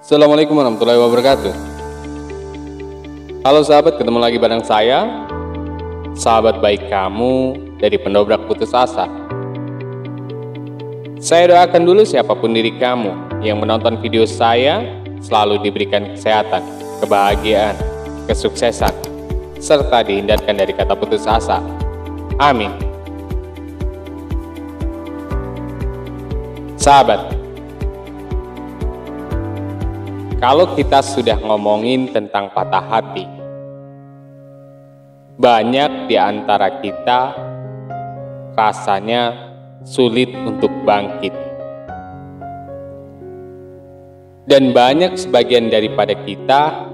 Assalamualaikum warahmatullahi wabarakatuh. Halo sahabat, ketemu lagi bareng saya, sahabat baik kamu dari Pendobrak Putus Asa. Saya doakan dulu siapapun diri kamu yang menonton video saya selalu diberikan kesehatan, kebahagiaan, kesuksesan, serta dihindarkan dari kata putus asa. Amin. Sahabat, kalau kita sudah ngomongin tentang patah hati, banyak di antara kita rasanya sulit untuk bangkit. Dan banyak sebagian daripada kita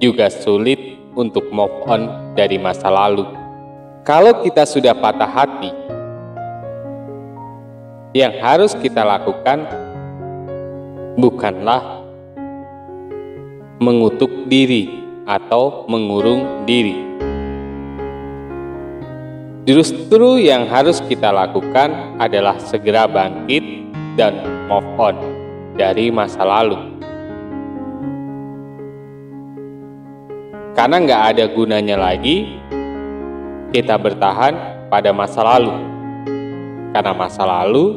juga sulit untuk move on dari masa lalu. Kalau kita sudah patah hati, yang harus kita lakukan bukanlah mengutuk diri atau mengurung diri. Justru yang harus kita lakukan adalah segera bangkit dan move on dari masa lalu. Karena nggak ada gunanya lagi kita bertahan pada masa lalu. Karena masa lalu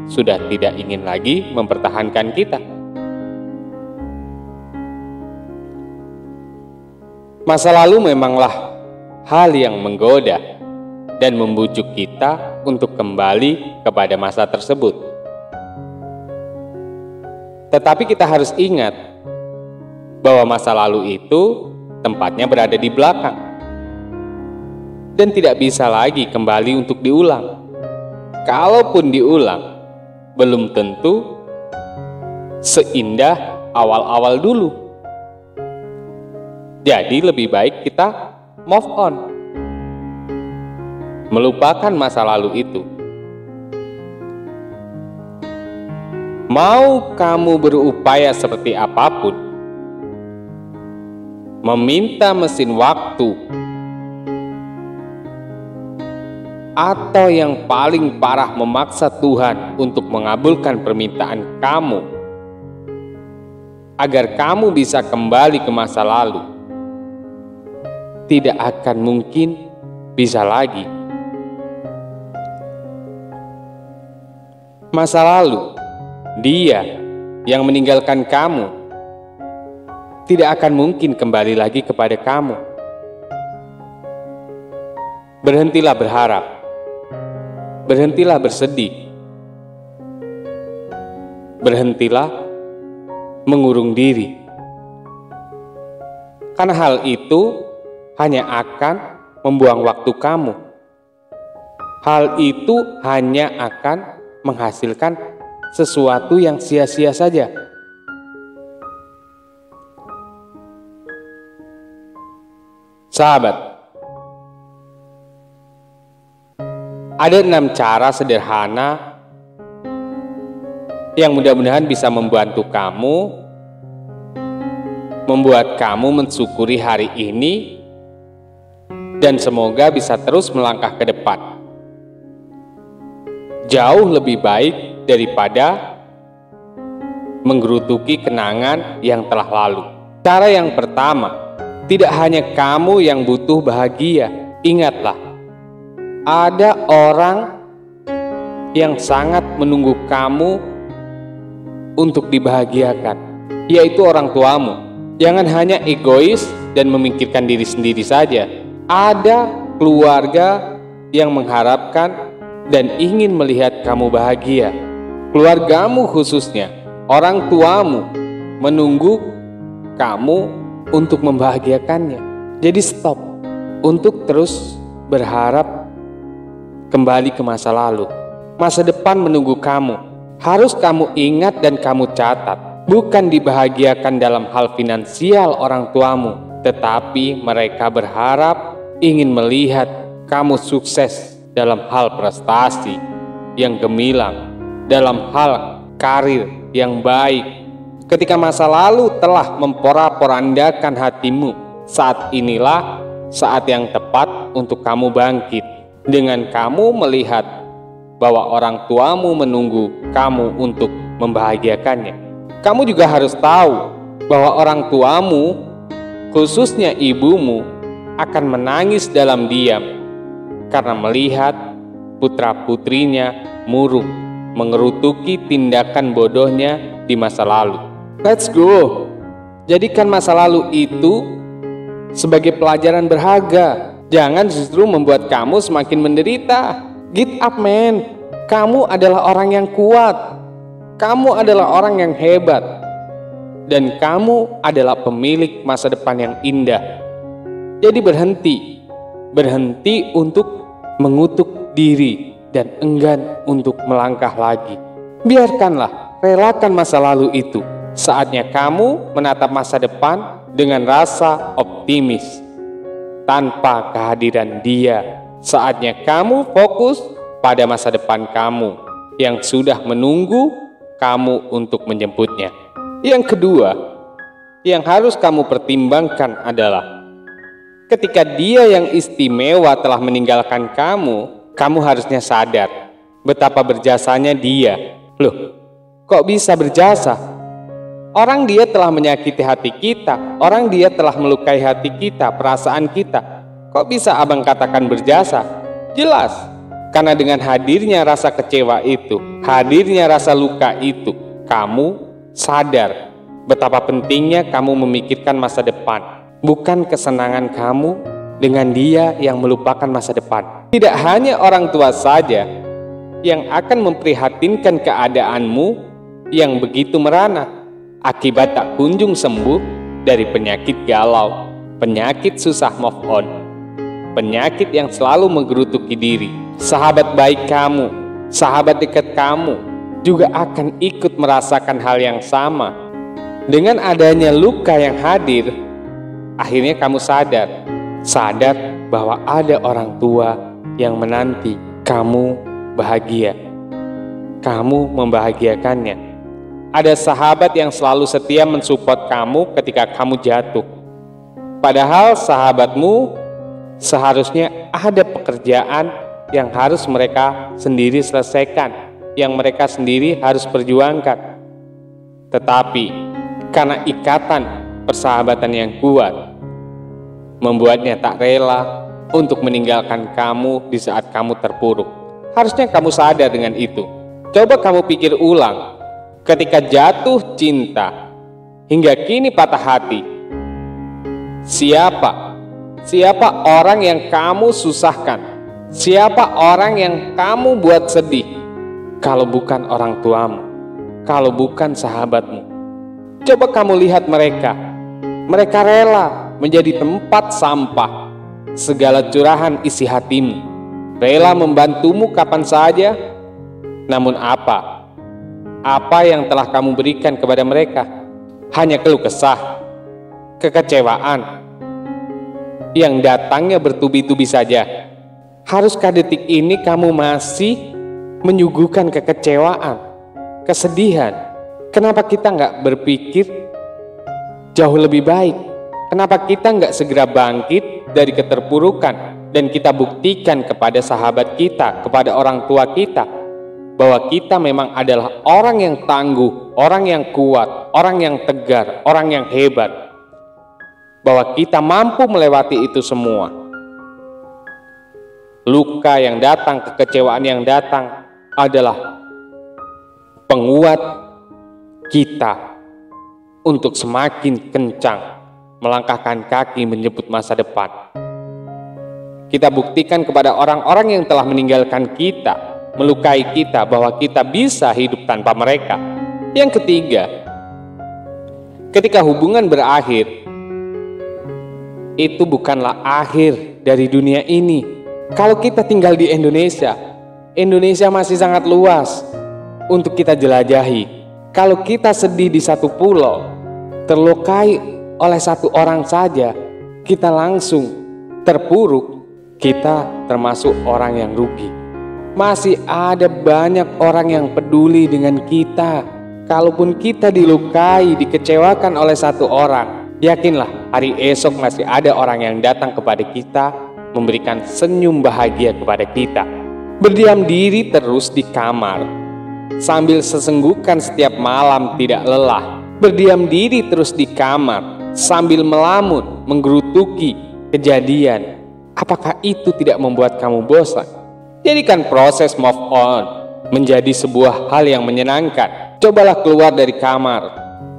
sudah tidak ingin lagi mempertahankan kita. Masa lalu memanglah hal yang menggoda dan membujuk kita untuk kembali kepada masa tersebut. Tetapi kita harus ingat bahwa masa lalu itu tempatnya berada di belakang dan tidak bisa lagi kembali untuk diulang. Kalaupun diulang, belum tentu seindah awal-awal dulu. Jadi lebih baik kita move on, melupakan masa lalu itu. Mau kamu berupaya seperti apapun, meminta mesin waktu, atau yang paling parah memaksa Tuhan untuk mengabulkan permintaan kamu agar kamu bisa kembali ke masa lalu, tidak akan mungkin bisa lagi. Masa lalu, dia yang meninggalkan kamu tidak akan mungkin kembali lagi kepada kamu. Berhentilah berharap, berhentilah bersedih, berhentilah mengurung diri. Karena hal itu hanya akan membuang waktu kamu. Hal itu hanya akan menghasilkan sesuatu yang sia-sia saja. Sahabat, ada 6 cara sederhana yang mudah-mudahan bisa membantu kamu, membuat kamu mensyukuri hari ini, dan semoga bisa terus melangkah ke depan. Jauh lebih baik daripada menggerutuki kenangan yang telah lalu. Cara yang pertama, tidak hanya kamu yang butuh bahagia. Ingatlah, ada orang yang sangat menunggu kamu untuk dibahagiakan, yaitu orang tuamu. Jangan hanya egois dan memikirkan diri sendiri saja. Ada keluarga yang mengharapkan dan ingin melihat kamu bahagia. Keluargamu khususnya, orang tuamu menunggu kamu untuk membahagiakannya. Jadi stop untuk terus berharap kembali ke masa lalu. Masa depan menunggu kamu. Harus kamu ingat dan kamu catat. Bukan dibahagiakan dalam hal finansial orang tuamu, tetapi mereka berharap ingin melihat kamu sukses dalam hal prestasi yang gemilang, dalam hal karir yang baik. Ketika masa lalu telah memporak-porandakan hatimu, saat inilah saat yang tepat untuk kamu bangkit. Dengan kamu melihat bahwa orang tuamu menunggu kamu untuk membahagiakannya. Kamu juga harus tahu bahwa orang tuamu, khususnya ibumu, akan menangis dalam diam karena melihat putra-putrinya murung mengerutuki tindakan bodohnya di masa lalu. Let's go. Jadikan masa lalu itu sebagai pelajaran berharga. Jangan justru membuat kamu semakin menderita. Get up, man. Kamu adalah orang yang kuat. Kamu adalah orang yang hebat. Dan kamu adalah pemilik masa depan yang indah. Jadi berhenti untuk mengutuk diri dan enggan untuk melangkah lagi. Biarkanlah, relakan masa lalu itu. Saatnya kamu menatap masa depan dengan rasa optimis. Tanpa kehadiran dia, saatnya kamu fokus pada masa depan kamu yang sudah menunggu kamu untuk menjemputnya. Yang kedua, yang harus kamu pertimbangkan adalah ketika dia yang istimewa telah meninggalkan kamu, kamu harusnya sadar betapa berjasanya dia. Loh, kok bisa berjasa? Orang dia telah menyakiti hati kita, orang dia telah melukai hati kita, perasaan kita. Kok bisa abang katakan berjasa? Jelas, karena dengan hadirnya rasa kecewa itu, hadirnya rasa luka itu, kamu sadar betapa pentingnya kamu memikirkan masa depan, bukan kesenangan kamu dengan dia yang melupakan masa depan. Tidak hanya orang tua saja yang akan memprihatinkan keadaanmu yang begitu merana akibat tak kunjung sembuh dari penyakit galau, penyakit susah move on, penyakit yang selalu menggerutuki diri. Sahabat baik kamu, sahabat dekat kamu juga akan ikut merasakan hal yang sama. Dengan adanya luka yang hadir, akhirnya kamu sadar bahwa ada orang tua yang menanti kamu bahagia. Kamu membahagiakannya. Ada sahabat yang selalu setia mensupport kamu ketika kamu jatuh. Padahal sahabatmu seharusnya ada pekerjaan yang harus mereka sendiri selesaikan, yang mereka sendiri harus perjuangkan. Tetapi karena ikatan persahabatan yang kuat, membuatnya tak rela untuk meninggalkan kamu di saat kamu terpuruk. Harusnya kamu sadar dengan itu. Coba kamu pikir ulang. Ketika jatuh cinta hingga kini patah hati, siapa orang yang kamu susahkan? Siapa orang yang kamu buat sedih? Kalau bukan orang tuamu, kalau bukan sahabatmu. Coba kamu lihat mereka rela menjadi tempat sampah segala curahan isi hatimu, rela membantumu kapan saja. Namun apa yang telah kamu berikan kepada mereka? Hanya keluh kesah, kekecewaan yang datangnya bertubi-tubi saja. Haruskah detik ini kamu masih menyuguhkan kekecewaan, kesedihan? Kenapa kita nggak berpikir jauh lebih baik? Kenapa kita nggak segera bangkit dari keterpurukan dan kita buktikan kepada sahabat kita, kepada orang tua kita, bahwa kita memang adalah orang yang tangguh, orang yang kuat, orang yang tegar, orang yang hebat, bahwa kita mampu melewati itu semua. Luka yang datang, kekecewaan yang datang adalah penguat kita untuk semakin kencang melangkahkan kaki menjemput masa depan. Kita buktikan kepada orang-orang yang telah meninggalkan kita, melukai kita, bahwa kita bisa hidup tanpa mereka. Yang ketiga, ketika hubungan berakhir, itu bukanlah akhir dari dunia ini. Kalau kita tinggal di Indonesia masih sangat luas untuk kita jelajahi. Kalau kita sedih di satu pulau, terlukai oleh satu orang saja, kita langsung terpuruk, kita termasuk orang yang rugi. Masih ada banyak orang yang peduli dengan kita. Kalaupun kita dilukai, dikecewakan oleh satu orang, yakinlah hari esok masih ada orang yang datang kepada kita, memberikan senyum bahagia kepada kita. Berdiam diri terus di kamar, sambil sesenggukan setiap malam tidak lelah, berdiam diri terus di kamar sambil melamun, menggerutuki kejadian. Apakah itu tidak membuat kamu bosan? Jadikan proses move on menjadi sebuah hal yang menyenangkan. Cobalah keluar dari kamar,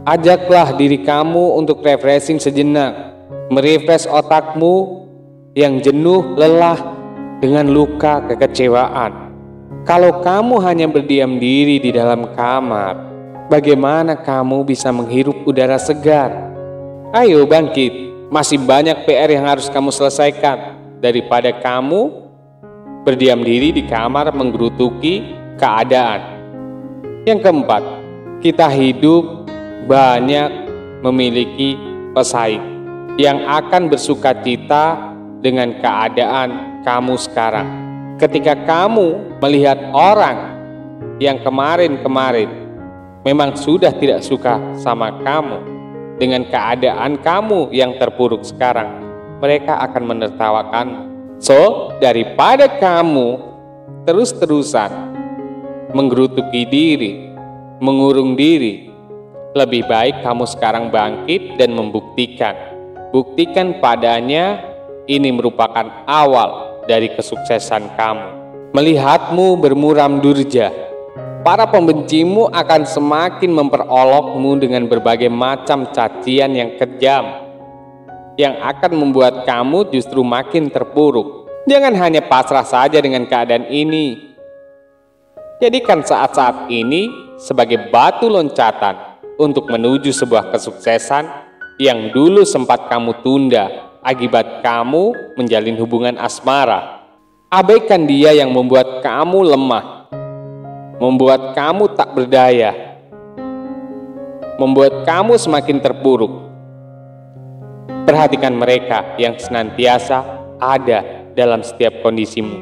ajaklah diri kamu untuk refreshing sejenak, merefresh otakmu yang jenuh lelah dengan luka kekecewaan. Kalau kamu hanya berdiam diri di dalam kamar, bagaimana kamu bisa menghirup udara segar? Ayo bangkit, masih banyak PR yang harus kamu selesaikan daripada kamu berdiam diri di kamar menggerutuki keadaan. Yang keempat, kita hidup banyak memiliki pesaing yang akan bersukacita dengan keadaan kamu sekarang. Ketika kamu melihat orang yang kemarin-kemarin memang sudah tidak suka sama kamu dengan keadaan kamu yang terpuruk sekarang, mereka akan menertawakan. So, daripada kamu terus-terusan menggerutuki diri, mengurung diri, lebih baik kamu sekarang bangkit dan membuktikan. Buktikan padanya ini merupakan awal dari kesuksesan kamu. Melihatmu bermuram durja, para pembencimu akan semakin memperolokmu dengan berbagai macam cacian yang kejam, yang akan membuat kamu justru makin terpuruk. Jangan hanya pasrah saja dengan keadaan ini. Jadikan saat-saat ini sebagai batu loncatan untuk menuju sebuah kesuksesan yang dulu sempat kamu tunda akibat kamu menjalin hubungan asmara. Abaikan dia yang membuat kamu lemah, membuat kamu tak berdaya, membuat kamu semakin terpuruk. Perhatikan mereka yang senantiasa ada dalam setiap kondisimu.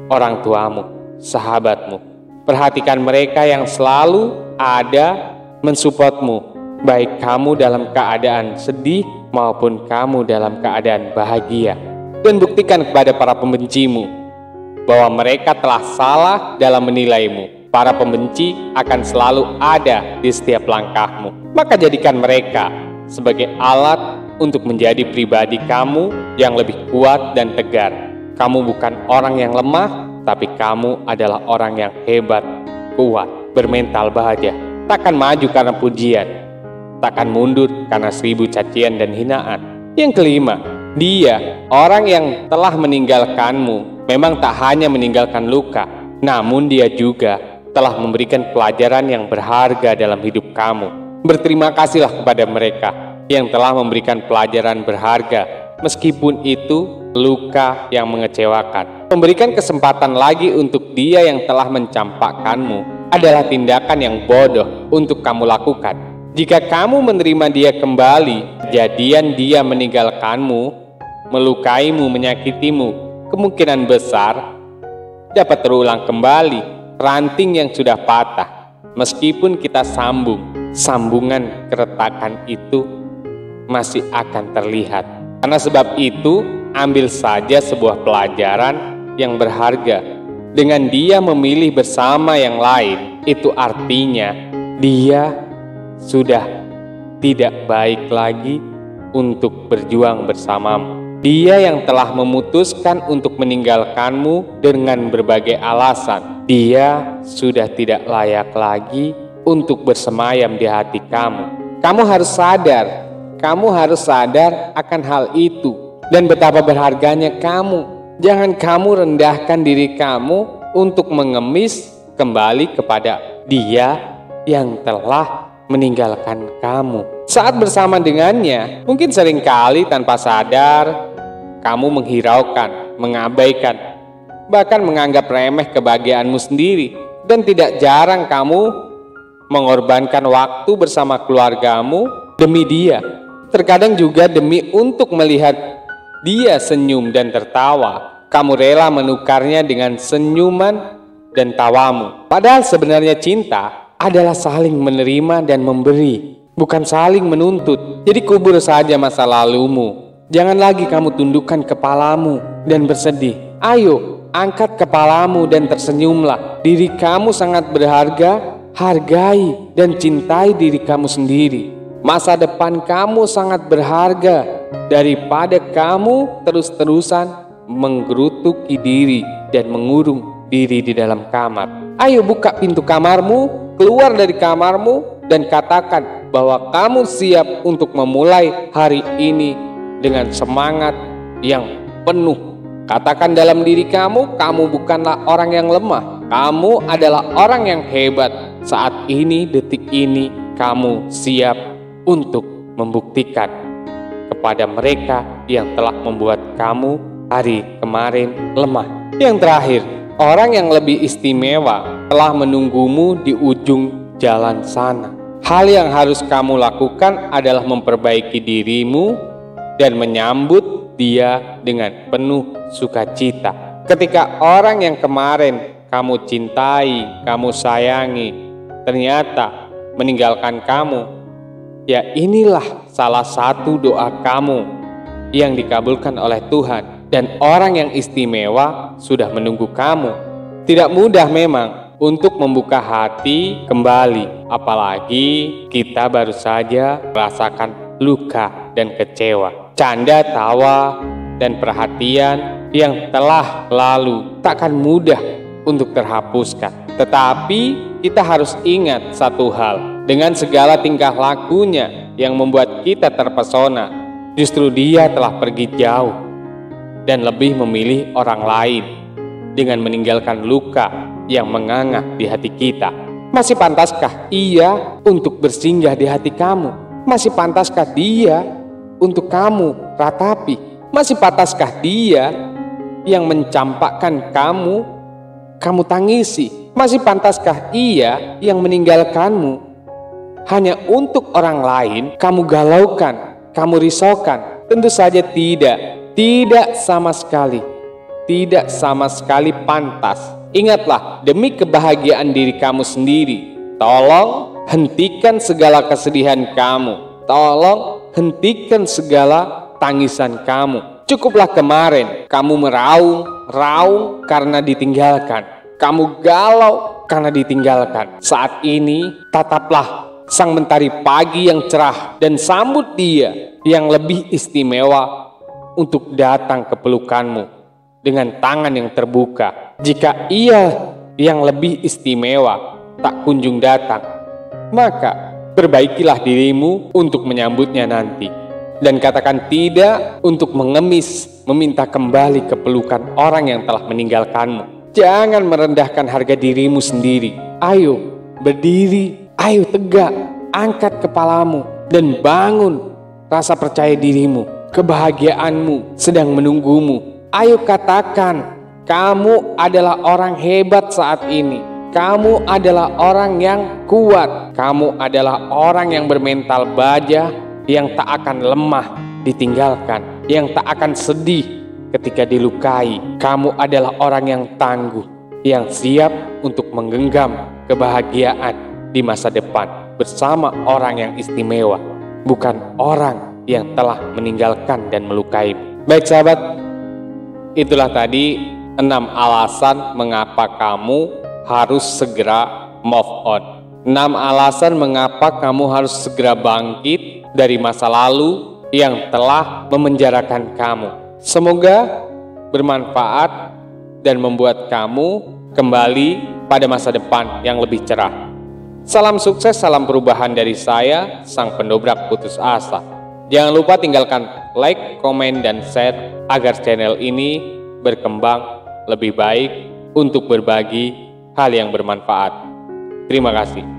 Orang tuamu, sahabatmu. Perhatikan mereka yang selalu ada mensupportmu, baik kamu dalam keadaan sedih maupun kamu dalam keadaan bahagia. Dan buktikan kepada para pembencimu bahwa mereka telah salah dalam menilaimu. Para pembenci akan selalu ada di setiap langkahmu. Maka jadikan mereka sebagai alat untuk menjadi pribadi kamu yang lebih kuat dan tegar. Kamu bukan orang yang lemah, tapi kamu adalah orang yang hebat, kuat, bermental bahagia. Takkan maju karena pujian, takkan mundur karena 1000 cacian dan hinaan. Yang kelima, dia, orang yang telah meninggalkanmu, memang tak hanya meninggalkan luka, namun dia juga telah memberikan pelajaran yang berharga dalam hidup kamu. Berterima kasihlah kepada mereka yang telah memberikan pelajaran berharga, meskipun itu luka yang mengecewakan. Memberikan kesempatan lagi untuk dia yang telah mencampakkanmu adalah tindakan yang bodoh untuk kamu lakukan. Jika kamu menerima dia kembali, kejadian dia meninggalkanmu, melukaimu, menyakitimu, kemungkinan besar dapat terulang kembali. Ranting yang sudah patah, meskipun kita sambungan keretakan itu masih akan terlihat. Karena sebab itu, ambil saja sebuah pelajaran yang berharga. Dengan dia memilih bersama yang lain, itu artinya dia sudah tidak baik lagi untuk berjuang bersamamu. Dia yang telah memutuskan untuk meninggalkanmu dengan berbagai alasan. Dia sudah tidak layak lagi untuk bersemayam di hati kamu. Kamu harus sadar akan hal itu dan betapa berharganya kamu. Jangan kamu rendahkan diri kamu untuk mengemis kembali kepada dia yang telah meninggalkan kamu. Saat bersama dengannya, mungkin seringkali tanpa sadar kamu menghiraukan, mengabaikan, bahkan menganggap remeh kebahagiaanmu sendiri. Dan tidak jarang kamu mengorbankan waktu bersama keluargamu demi dia. Terkadang juga demi untuk melihat dia senyum dan tertawa, kamu rela menukarnya dengan senyuman dan tawamu. Padahal sebenarnya cinta adalah saling menerima dan memberi, bukan saling menuntut. Jadi kubur saja masa lalumu. Jangan lagi kamu tundukkan kepalamu dan bersedih. Ayo angkat kepalamu dan tersenyumlah. Diri kamu sangat berharga, hargai dan cintai diri kamu sendiri. Masa depan kamu sangat berharga daripada kamu terus-terusan menggerutuki diri dan mengurung diri di dalam kamar. Ayo buka pintu kamarmu, keluar dari kamarmu dan katakan bahwa kamu siap untuk memulai hari ini dengan semangat yang penuh. Katakan dalam diri kamu, kamu bukanlah orang yang lemah. Kamu adalah orang yang hebat. Saat ini, detik ini, kamu siap untuk membuktikan kepada mereka yang telah membuat kamu hari kemarin lemah. Yang terakhir, orang yang lebih istimewa telah menunggumu di ujung jalan sana. Hal yang harus kamu lakukan adalah memperbaiki dirimu dan menyambut dia dengan penuh sukacita. Ketika orang yang kemarin kamu cintai, kamu sayangi, ternyata meninggalkan kamu, ya inilah salah satu doa kamu yang dikabulkan oleh Tuhan. Dan orang yang istimewa sudah menunggu kamu. Tidak mudah memang untuk membuka hati kembali, apalagi kita baru saja merasakan luka dan kecewa. Canda, tawa, dan perhatian yang telah lalu takkan mudah untuk terhapuskan. Tetapi kita harus ingat satu hal, dengan segala tingkah lakunya yang membuat kita terpesona, justru dia telah pergi jauh dan lebih memilih orang lain dengan meninggalkan luka yang menganga di hati kita. Masih pantaskah ia untuk bersinggah di hati kamu? Masih pantaskah dia untuk kamu ratapi? Masih pantaskah dia yang mencampakkan kamu tangisi? Masih pantaskah ia yang meninggalkanmu hanya untuk orang lain kamu galaukan, kamu risaukan? Tentu saja tidak. Tidak sama sekali. Tidak sama sekali pantas. Ingatlah, demi kebahagiaan diri kamu sendiri, tolong hentikan segala kesedihan kamu. Tolong hentikan segala tangisan kamu. Cukuplah kemarin kamu meraung karena ditinggalkan. Kamu galau karena ditinggalkan. Saat ini tataplah sang mentari pagi yang cerah dan sambut dia yang lebih istimewa untuk datang ke pelukanmu dengan tangan yang terbuka. Jika ia yang lebih istimewa tak kunjung datang, maka perbaikilah dirimu untuk menyambutnya nanti. Dan katakan tidak untuk mengemis meminta kembali ke pelukan orang yang telah meninggalkanmu. Jangan merendahkan harga dirimu sendiri. Ayo berdiri, ayo tegak, angkat kepalamu dan bangun rasa percaya dirimu. Kebahagiaanmu sedang menunggumu. Ayo katakan, kamu adalah orang hebat saat ini. Kamu adalah orang yang kuat. Kamu adalah orang yang bermental baja, yang tak akan lemah ditinggalkan, yang tak akan sedih ketika dilukai. Kamu adalah orang yang tangguh, yang siap untuk menggenggam kebahagiaan di masa depan bersama orang yang istimewa, bukan orang yang telah meninggalkan dan melukai. Baik sahabat, itulah tadi 6 alasan mengapa kamu harus segera move on. 6 alasan mengapa kamu harus segera bangkit dari masa lalu yang telah memenjarakan kamu. Semoga bermanfaat dan membuat kamu kembali pada masa depan yang lebih cerah. Salam sukses, salam perubahan dari saya, sang pendobrak putus asa. Jangan lupa tinggalkan like, komen, dan share agar channel ini berkembang lebih baik untuk berbagi hal yang bermanfaat. Terima kasih.